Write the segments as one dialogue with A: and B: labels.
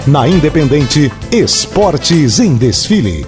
A: Na Independente, Esportes em Desfile.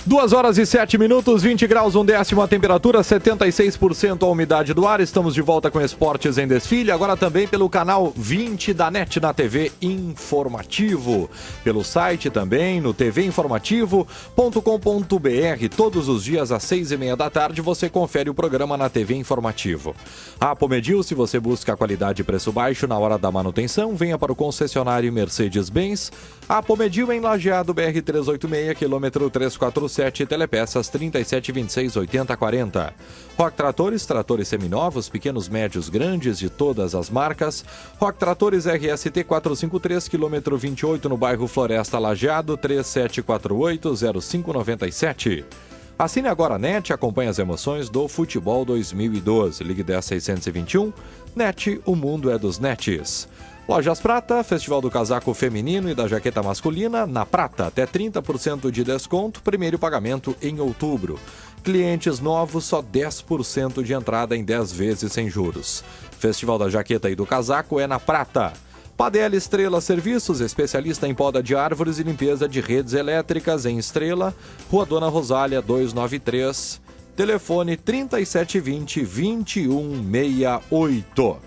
B: 2h07, 20 graus, 1/10 a temperatura, 76% a umidade do ar. Estamos de volta com Esportes em Desfile, agora também pelo canal 20 da NET na TV Informativo. Pelo site também, no tvinformativo.com.br. Todos os dias às 6h30 da tarde você confere o programa na TV Informativo. A Pomedil, se você busca qualidade e preço baixo na hora da manutenção, venha para o concessionário Mercedes-Benz. A Pomedil em Lajeado, BR-386, quilômetro 347, Telepeças 3726-8040. Rock Tratores, tratores seminovos, pequenos, médios, grandes, de todas as marcas. Rock Tratores RST 453, quilômetro 28, no bairro Floresta Lajeado, 3748-0597. Assine agora a NET, acompanhe as emoções do futebol 2012. Ligue 10-621. NET, o mundo é dos nets. Lojas Prata, Festival do Casaco Feminino e da Jaqueta Masculina, na Prata, até 30% de desconto, primeiro pagamento em outubro. Clientes novos, só 10% de entrada em 10 vezes sem juros. Festival da Jaqueta e do Casaco é na Prata. Padel Estrela Serviços, especialista em poda de árvores e limpeza de redes elétricas em Estrela, Rua Dona Rosália 293, telefone 3720-2168.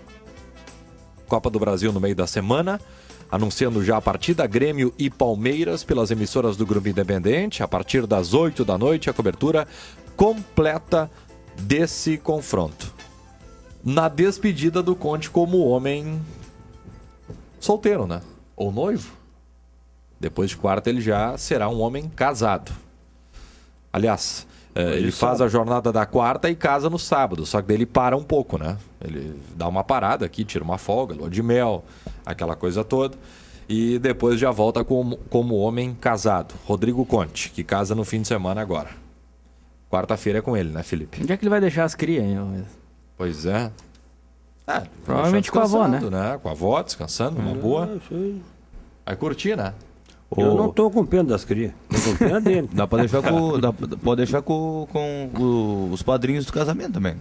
B: Copa do Brasil no meio da semana, anunciando já a partida Grêmio e Palmeiras pelas emissoras do Grupo Independente. A partir das 8 da noite, a cobertura completa desse confronto. Na despedida do Conte como homem solteiro, né? Ou noivo. Depois de quarta ele já será um homem casado. Aliás, ele faz a jornada da quarta e casa no sábado, só que daí ele para um pouco, né? Ele dá uma parada aqui, tira uma folga, lua de mel, aquela coisa toda, e depois já volta como homem casado. Rodrigo Conte, que casa no fim de semana agora. Quarta-feira é com ele, né, Felipe?
C: Onde é que ele vai deixar as crias, hein?
B: Pois é.
C: Provavelmente com a avó, né?
B: Com a avó, descansando, uma boa. Vai curtir, né?
D: Eu não tô com pena das crias. Tô com pena dele.
E: Pode deixar com os padrinhos do casamento também.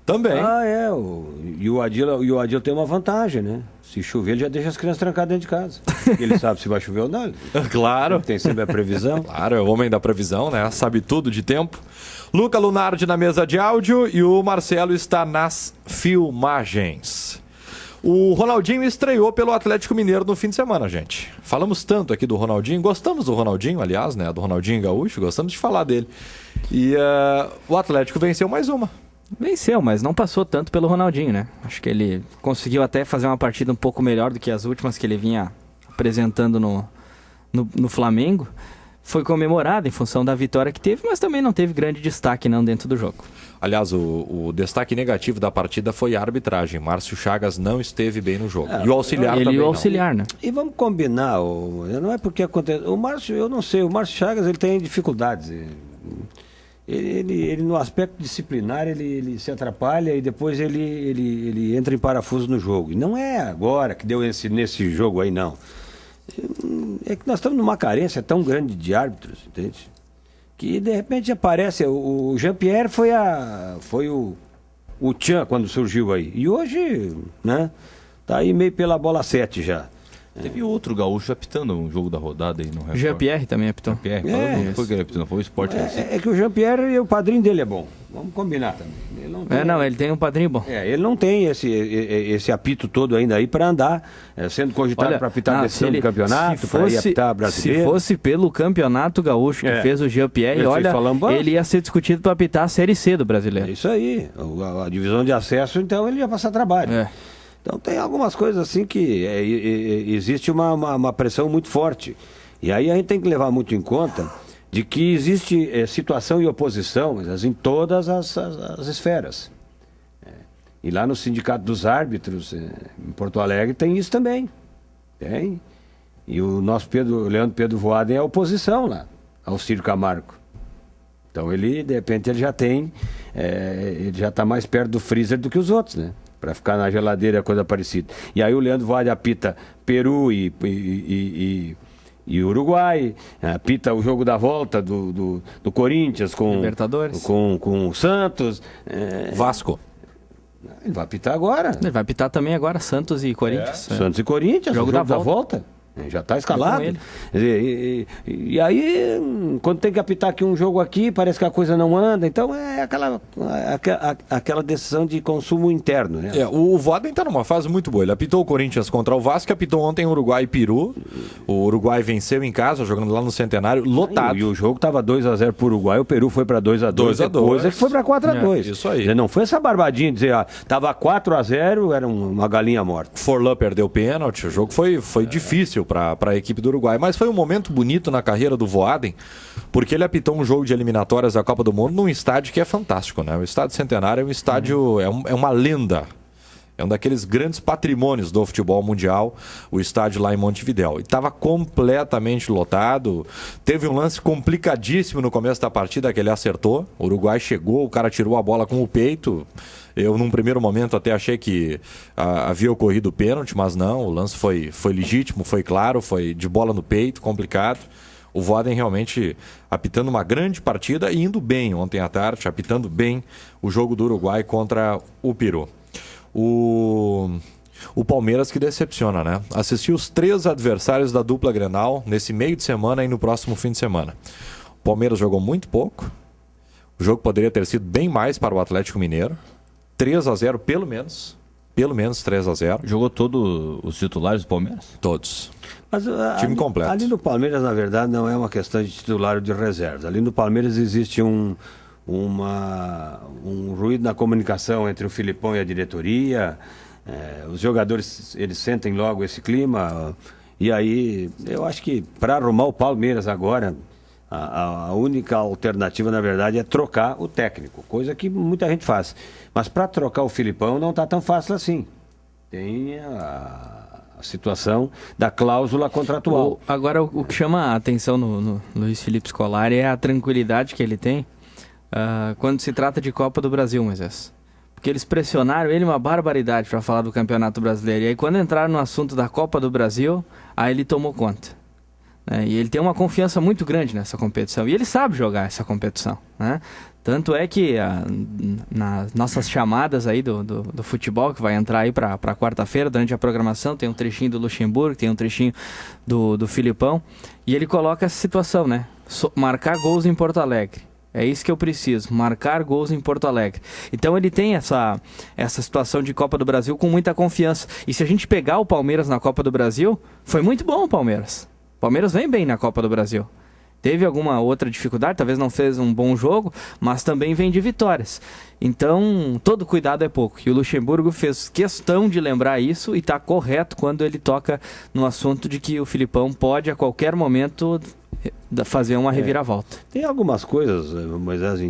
B: Também.
D: E o Adil tem uma vantagem, né? Se chover, ele já deixa as crianças trancadas dentro de casa. Ele sabe se vai chover ou não.
B: Claro.
D: Ele tem sempre a previsão.
B: Claro, é o homem da previsão, né? Sabe tudo de tempo. Luca Lunardi na mesa de áudio e o Marcelo está nas filmagens. O Ronaldinho estreou pelo Atlético Mineiro no fim de semana, gente. Falamos tanto aqui do Ronaldinho, gostamos do Ronaldinho, aliás, né? Do Ronaldinho Gaúcho, gostamos de falar dele. E o Atlético venceu mais uma.
C: Venceu, mas não passou tanto pelo Ronaldinho, né? Acho que ele conseguiu até fazer uma partida um pouco melhor do que as últimas que ele vinha apresentando no Flamengo. Foi comemorado em função da vitória que teve, mas também não teve grande destaque não dentro do jogo.
B: Aliás, o destaque negativo da partida foi a arbitragem. Márcio Chagas não esteve bem no jogo. E o auxiliar também
C: e o auxiliar,
B: não.
C: Né?
D: E vamos combinar, não é porque acontece... O Márcio, eu não sei, o Márcio Chagas ele tem dificuldades. Ele no aspecto disciplinar, ele se atrapalha e depois ele entra em parafuso no jogo. E não é agora que deu nesse jogo aí, não. É que nós estamos numa carência tão grande de árbitros, entende? Que de repente aparece, o Jean-Pierre foi o Tchan quando surgiu aí. E hoje, né, tá aí meio pela bola 7 já.
E: Teve outro gaúcho apitando um jogo da rodada aí no Record.
C: Jean-Pierre também apitou.
E: Não foi que ele apitou, não foi o Sport.
D: É que o Jean-Pierre, o padrinho dele é bom. Vamos combinar também. Ele não tem,
C: ele tem um padrinho bom.
D: Ele não tem esse apito todo ainda aí para andar, sendo cogitado para apitar a decisão do campeonato, para ir apitar brasileiro.
C: Se fosse pelo campeonato gaúcho que fez o Jean-Pierre, ele ia ser discutido para apitar a Série C do brasileiro.
D: É isso aí. A divisão de acesso, então, ele ia passar trabalho. Então tem algumas coisas assim que existe uma pressão muito forte. E aí a gente tem que levar muito em conta de que existe situação e oposição, mas em todas as esferas. E lá no Sindicato dos Árbitros, em Porto Alegre, tem isso também. Tem. E o nosso Leandro Pedro Voaden é a oposição lá, ao Ciro Camargo. Então ele, de repente, ele já está mais perto do freezer do que os outros, né? Para ficar na geladeira, coisa parecida. E aí o Leandro Voaden apita Peru e Uruguai, apita o jogo da volta do Corinthians com
C: Libertadores,
D: com o Santos,
B: Vasco.
D: Ele vai apitar agora.
C: Ele vai apitar também agora Santos e Corinthians.
D: Santos e Corinthians,
C: Jogo
D: o jogo
C: da
D: da volta. Já está escalado. E aí, quando tem que apitar aqui um jogo aqui, parece que a coisa não anda. Então é aquela decisão de consumo interno, né?
B: O Voaden está numa fase muito boa. Ele apitou o Corinthians contra o Vasco, apitou ontem o Uruguai e Peru. O Uruguai venceu em casa, jogando lá no Centenário, lotado.
D: E o jogo estava 2-0 para o Uruguai, o Peru foi para 2-2. Depois é que foi para 4-2.
B: Isso aí.
D: Não foi essa barbadinha de dizer, estava 4-0, era uma galinha morta.
B: Forlan perdeu o pênalti, o jogo foi difícil para a equipe do Uruguai, mas foi um momento bonito na carreira do Voaden, porque ele apitou um jogo de eliminatórias da Copa do Mundo num estádio que é fantástico, né? O Estádio Centenário é um estádio, é uma lenda, é um daqueles grandes patrimônios do futebol mundial, o estádio lá em Montevidéu. E estava completamente lotado, teve um lance complicadíssimo no começo da partida que ele acertou, o Uruguai chegou, o cara tirou a bola com o peito. Eu, num primeiro momento, até achei que havia ocorrido o pênalti, mas não, o lance foi legítimo, foi claro, foi de bola no peito, complicado. O Voaden realmente apitando uma grande partida e indo bem ontem à tarde, apitando bem o jogo do Uruguai contra o Peru. O Palmeiras que decepciona, né? Assistiu os 3 adversários da dupla Grenal nesse meio de semana e no próximo fim de semana. O Palmeiras jogou muito pouco, o jogo poderia ter sido bem mais para o Atlético Mineiro. 3-0 pelo menos 3-0.
E: Jogou todos os titulares do Palmeiras?
B: Todos.
D: Mas,
B: time completo.
D: Ali no Palmeiras, na verdade, não é uma questão de titular ou de reserva. Ali no Palmeiras existe um ruído na comunicação entre o Filipão e a diretoria. Os jogadores, eles sentem logo esse clima. E aí, eu acho que para arrumar o Palmeiras agora, a única alternativa, na verdade, é trocar o técnico, coisa que muita gente faz. Mas para trocar o Filipão não está tão fácil assim. Tem a situação da cláusula contratual.
C: Agora, o que chama a atenção no Luiz Felipe Scolari é a tranquilidade que ele tem quando se trata de Copa do Brasil, Moisés. Porque eles pressionaram ele uma barbaridade para falar do Campeonato Brasileiro. E aí, quando entraram no assunto da Copa do Brasil, aí ele tomou conta. E ele tem uma confiança muito grande nessa competição. E ele sabe jogar essa competição, né? Tanto é que nas nossas chamadas aí do futebol, que vai entrar aí para quarta-feira, durante a programação, tem um trechinho do Luxemburgo, tem um trechinho do Filipão. E ele coloca essa situação, né? Marcar gols em Porto Alegre. É isso que eu preciso, marcar gols em Porto Alegre. Então ele tem essa situação de Copa do Brasil com muita confiança. E se a gente pegar o Palmeiras na Copa do Brasil, foi muito bom o Palmeiras. O Palmeiras vem bem na Copa do Brasil. Teve alguma outra dificuldade, talvez não fez um bom jogo, mas também vem de vitórias. Então, todo cuidado é pouco. E o Luxemburgo fez questão de lembrar isso e está correto quando ele toca no assunto de que o Filipão pode, a qualquer momento, fazer uma reviravolta.
D: Tem algumas coisas, Moisés,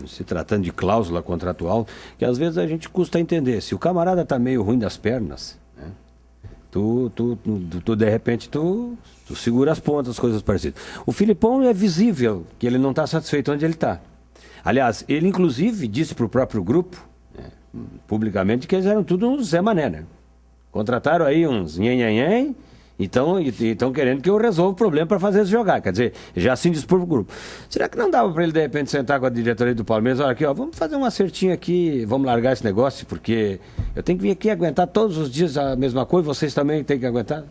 D: se tratando de cláusula contratual, que às vezes a gente custa entender. Se o camarada está meio ruim das pernas, né? Tu de repente, tu segura as pontas, coisas parecidas. O Filipão é visível que ele não está satisfeito onde ele está. Aliás, ele inclusive disse para o próprio grupo, publicamente, que eles eram tudo uns Zé Mané, né? Contrataram aí uns nhen, e estão querendo que eu resolva o problema para fazer eles jogar. Quer dizer, já se indispor pro grupo. Será que não dava para ele, de repente, sentar com a diretoria do Palmeiras? Olha aqui, vamos fazer um acertinho aqui, vamos largar esse negócio, porque eu tenho que vir aqui aguentar todos os dias a mesma coisa, vocês também têm que aguentar.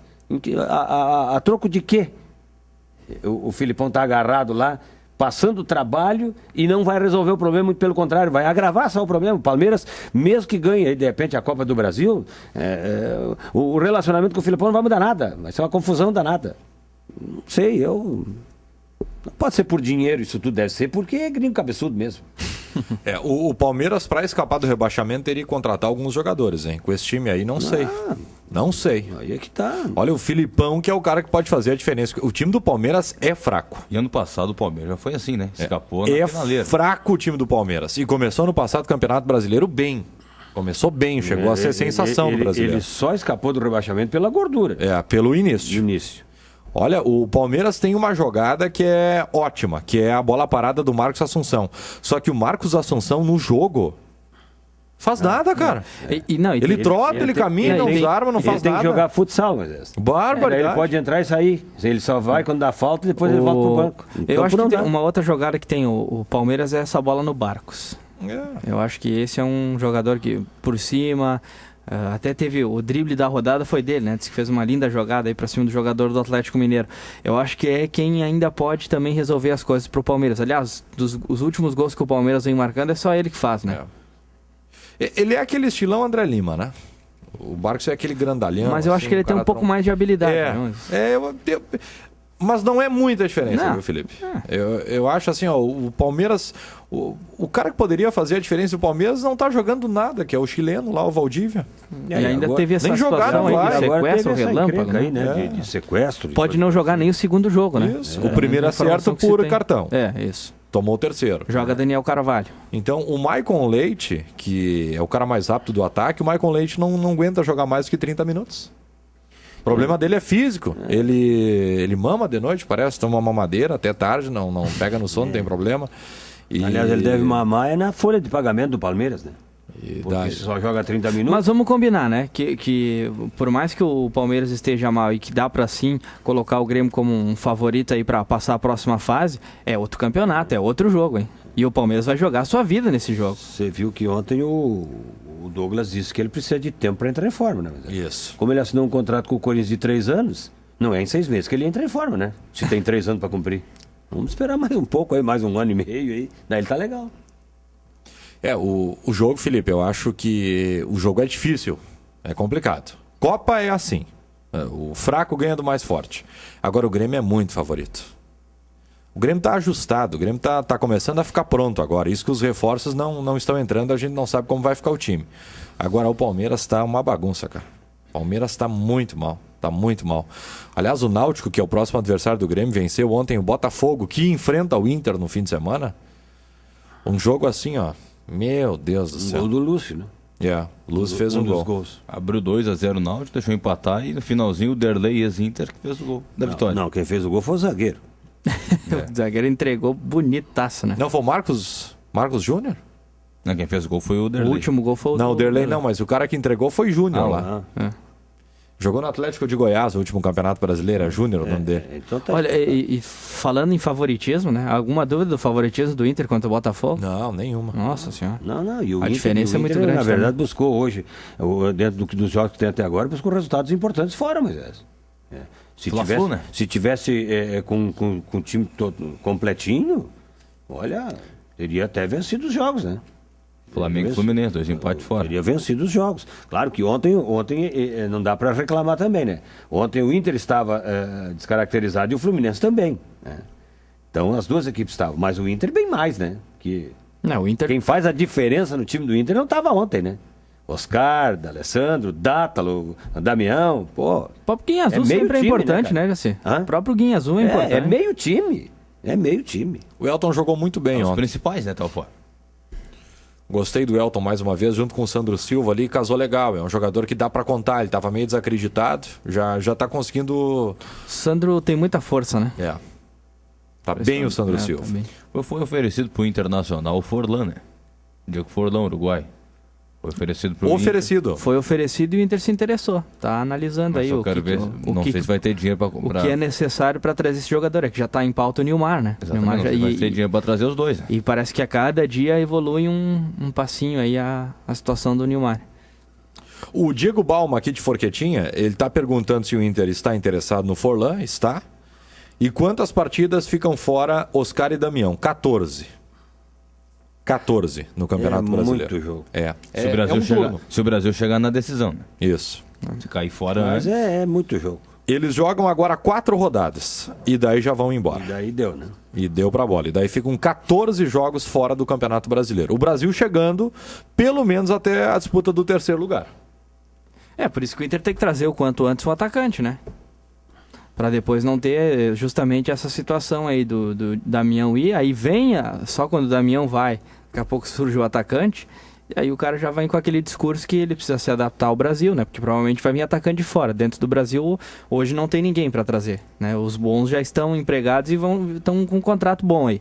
D: A troco de quê? O Filipão está agarrado lá, passando trabalho e não vai resolver o problema, muito pelo contrário, vai agravar só o problema. O Palmeiras, mesmo que ganhe aí, de repente, a Copa do Brasil, o relacionamento com o Filipão não vai mudar nada, vai ser uma confusão danada. Não sei, não pode ser por dinheiro, isso tudo deve ser, porque é gringo cabeçudo mesmo.
B: O Palmeiras, para escapar do rebaixamento, teria que contratar alguns jogadores, hein? Com esse time aí, não sei. Não sei.
D: Aí é que tá.
B: Olha, o Filipão, que é o cara que pode fazer a diferença. O time do Palmeiras é fraco.
E: E ano passado o Palmeiras já foi assim, né? Escapou na finaleira.
B: É fraco o time do Palmeiras. E começou no passado Campeonato Brasileiro bem. Começou bem, chegou a ser sensação do brasileiro.
D: Ele só escapou do rebaixamento pela gordura.
B: Pelo início. Olha, o Palmeiras tem uma jogada que é ótima, que é a bola parada do Marcos Assunção. Só que o Marcos Assunção, no jogo, faz nada, cara. Ele trota, ele caminha, usa arma, não faz nada.
D: Ele tem que jogar futsal, mas
B: barbaridade.
D: Ele pode entrar e sair. Ele só vai quando dá falta e depois ele volta pro banco.
C: Eu acho que tem uma outra jogada que tem o Palmeiras é essa bola no Barcos. Eu acho que esse é um jogador que, por cima, até teve o drible da rodada, foi dele, né? Disse que fez uma linda jogada aí pra cima do jogador do Atlético Mineiro. Eu acho que é quem ainda pode também resolver as coisas pro Palmeiras. Aliás, os últimos gols que o Palmeiras vem marcando é só ele que faz, né?
B: Ele é aquele estilão André Lima, né? O Barcos é aquele grandalhão.
C: Mas eu acho que ele tem um pouco mais de habilidade.
B: Mas não é muita diferença, viu, Felipe? Eu acho assim, ó, o Palmeiras... O cara que poderia fazer a diferença do Palmeiras não tá jogando nada, que é o chileno lá, o Valdívia.
C: E ainda agora, teve essa
B: nem
C: situação
B: aí
C: de sequestro, relâmpago,
D: aí, né? De sequestro.
C: Pode não jogar nem o segundo jogo, né?
B: Isso. O primeiro acerto por cartão.
C: Isso.
B: Tomou o terceiro.
C: Joga Daniel Carvalho.
B: Então, o Maicon Leite, que é o cara mais rápido do ataque, o Maicon Leite não aguenta jogar mais do que 30 minutos. O problema dele é físico. Ele mama de noite, parece, toma uma mamadeira até tarde, não pega no sono, não tem problema.
D: Aliás, ele deve mamar na folha de pagamento do Palmeiras, né? Porque só joga 30 minutos.
C: Mas vamos combinar, né? Que por mais que o Palmeiras esteja mal e que dá pra sim colocar o Grêmio como um favorito aí pra passar a próxima fase, é outro campeonato, é outro jogo, hein? E o Palmeiras vai jogar a sua vida nesse jogo.
D: Você viu que ontem o Douglas disse que ele precisa de tempo para entrar em forma, né?
B: Isso.
D: Como ele assinou um contrato com o Corinthians de 3 anos, não é em 6 meses que ele entra em forma, né? Se tem 3 anos para cumprir. Vamos esperar mais um pouco aí, mais 1 ano e meio aí. Daí ele tá legal.
B: O jogo, Felipe, eu acho que o jogo é difícil, é complicado. Copa é assim, o fraco ganha do mais forte. Agora o Grêmio é muito favorito. O Grêmio tá ajustado, o Grêmio tá começando a ficar pronto agora. Isso que os reforços não estão entrando, a gente não sabe como vai ficar o time. Agora o Palmeiras tá uma bagunça, cara. O Palmeiras tá muito mal. Tá muito mal. Aliás, o Náutico, que é o próximo adversário do Grêmio, venceu ontem o Botafogo, que enfrenta o Inter no fim de semana. Um jogo assim, ó. Meu Deus do céu.
D: Gol do Lúcio, né?
B: O Lúcio fez um gol.
E: Gols. Abriu 2-0 o Náutico, deixou empatar e no finalzinho o Derlei ex-Inter que fez o gol da vitória.
D: Não, quem fez o gol foi o zagueiro.
C: O zagueiro entregou bonitaço, né?
B: Não, foi o Marcos Júnior?
E: Não, quem fez o gol foi o Derlei.
C: O último gol foi o
B: Não, o Derlei não, mas o cara que entregou foi Júnior lá. Jogou no Atlético de Goiás, o último campeonato brasileiro, Júnior o nome dele.
D: Então tá.
C: Olha, e falando em favoritismo, né? Alguma dúvida do favoritismo do Inter contra o Botafogo?
B: Não, nenhuma.
C: Nossa senhora.
D: Não, e o
C: A diferença é muito grande.
D: Na verdade,
C: também.
D: buscou hoje, dentro dos jogos que tem até agora, buscou resultados importantes fora, Moisés. Se tivesse com o time todo completinho, olha, teria até vencido os jogos, né?
E: Flamengo e Fluminense, 2 empates fora.
D: Teria vencido os jogos. Claro que ontem não dá para reclamar também, né? Ontem o Inter estava descaracterizado e o Fluminense também, né? Então as duas equipes estavam, mas o Inter bem mais, né?
C: Não, o Inter...
D: Quem faz a diferença no time do Inter não estava ontem, né? Oscar, D'Alessandro, Dátalo, Damião, pô.
C: O próprio Guinha Azul sempre é importante, né, Gassi? O próprio Guinha Azul é importante.
D: É meio time. É meio time.
B: O Elton jogou muito bem
E: Os
B: ontem.
E: principais, né, tal fora.
B: Gostei do Elton mais uma vez, junto com o Sandro Silva ali, casou legal. É um jogador que dá pra contar, ele tava meio desacreditado, já tá conseguindo...
C: Sandro tem muita força, né?
B: Tá bem o Sandro Silva.
C: Tá bem.
E: Foi oferecido pro Internacional o Forlan, né? Diego Forlan, Uruguai. Foi oferecido pro
B: Oferecido.
C: Foi oferecido e o Inter se interessou. Tá analisando aí
E: eu quero ver, não sei se vai ter dinheiro para comprar.
C: O que é necessário para trazer esse jogador. É que já tá em pauta o Nilmar, né?
E: Exatamente,
C: Nilmar
E: vai ter dinheiro para trazer os dois. Né?
C: E parece que a cada dia evolui um passinho aí a situação do Nilmar.
B: O Diego Balma aqui de Forquetinha, ele tá perguntando se o Inter está interessado no Forlan. Está. E quantas partidas ficam fora Oscar e Damião? 14 no Campeonato Brasileiro.
D: Muito jogo.
E: Se o Brasil chegar na decisão, né?
B: Isso.
E: Se cair fora...
D: Mas é muito jogo.
B: Eles jogam agora 4 rodadas. E daí já vão embora.
D: E daí deu, né?
B: E deu pra bola. E daí ficam 14 jogos fora do Campeonato Brasileiro. O Brasil chegando, pelo menos até a disputa do 3º lugar.
C: Por isso que o Inter tem que trazer o quanto antes um atacante, né? Pra depois não ter justamente essa situação aí do Damião ir. Aí só quando o Damião vai, daqui a pouco surge o atacante. E aí o cara já vai com aquele discurso que ele precisa se adaptar ao Brasil, né? Porque provavelmente vai vir atacante de fora. Dentro do Brasil, hoje não tem ninguém para trazer, né? Os bons já estão empregados e estão com um contrato bom aí.